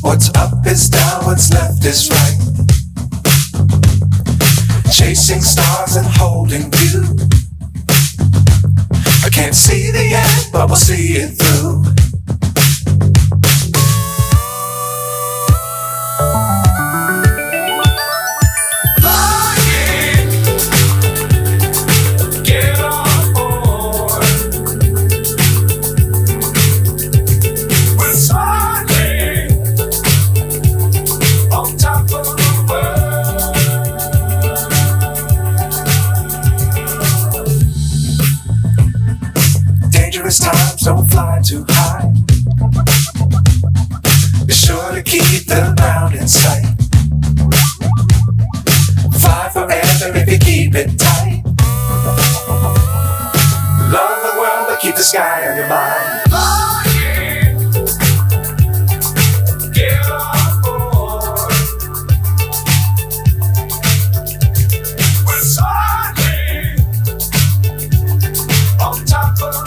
What's up is down, what's left is right. Chasing stars and holding you. I can't see the end, but we'll see it through. Times don't fly too high. Be sure to keep the ground in sight. Fly forever if you keep it tight. Love the world but keep the sky on your mind.